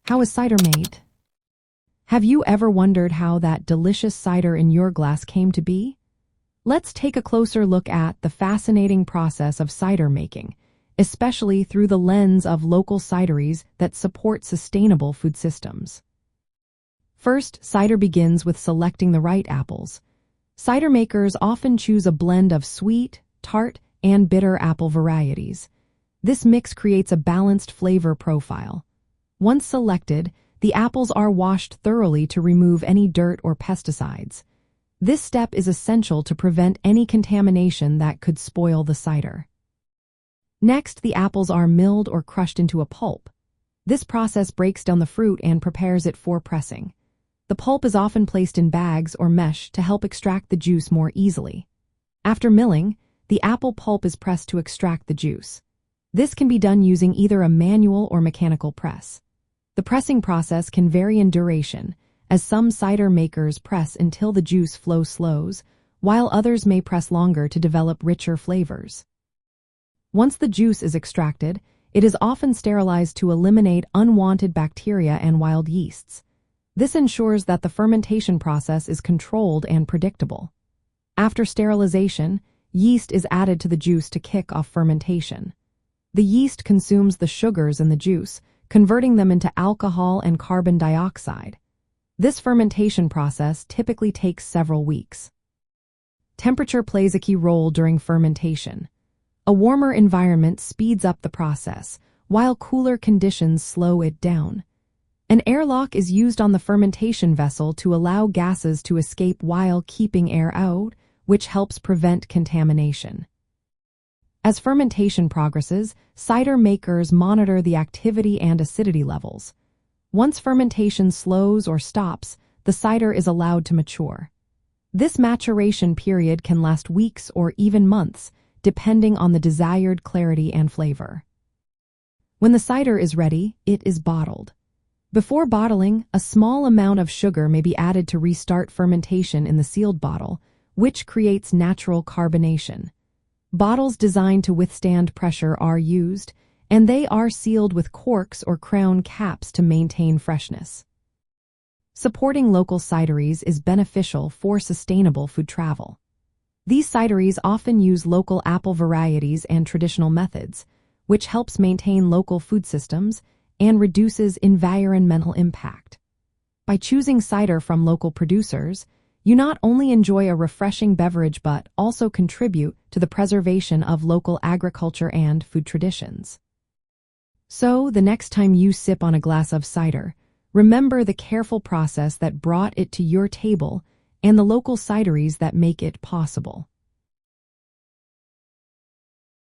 How is cider made? Have you ever wondered how that delicious cider in your glass came to be? Let's take a closer look at the fascinating process of cider making, especially through the lens of local cideries that support sustainable food systems. First, cider begins with selecting the right apples. Cider makers often choose a blend of sweet, tart, and bitter apple varieties. This mix creates a balanced flavor profile. Once selected, the apples are washed thoroughly to remove any dirt or pesticides. This step is essential to prevent any contamination that could spoil the cider. Next, the apples are milled or crushed into a pulp. This process breaks down the fruit and prepares it for pressing. The pulp is often placed in bags or mesh to help extract the juice more easily. After milling, the apple pulp is pressed to extract the juice. This can be done using either a manual or mechanical press. The pressing process can vary in duration, as some cider makers press until the juice flow slows, while others may press longer to develop richer flavors. Once the juice is extracted, it is often sterilized to eliminate unwanted bacteria and wild yeasts. This ensures that the fermentation process is controlled and predictable. After sterilization, yeast is added to the juice to kick off fermentation. The yeast consumes the sugars in the juice, converting them into alcohol and carbon dioxide. This fermentation process typically takes several weeks. Temperature plays a key role during fermentation. A warmer environment speeds up the process, while cooler conditions slow it down. An airlock is used on the fermentation vessel to allow gases to escape while keeping air out, which helps prevent contamination. As fermentation progresses, cider makers monitor the activity and acidity levels. Once fermentation slows or stops, the cider is allowed to mature. This maturation period can last weeks or even months, depending on the desired clarity and flavor. When the cider is ready, it is bottled. Before bottling, a small amount of sugar may be added to restart fermentation in the sealed bottle, which creates natural carbonation. Bottles designed to withstand pressure are used, and they are sealed with corks or crown caps to maintain freshness. Supporting local cideries is beneficial for sustainable food travel. These cideries often use local apple varieties and traditional methods, which helps maintain local food systems and reduces environmental impact. By choosing cider from local producers, you not only enjoy a refreshing beverage but also contribute to the preservation of local agriculture and food traditions. So, the next time you sip on a glass of cider, remember the careful process that brought it to your table and the local cideries that make it possible.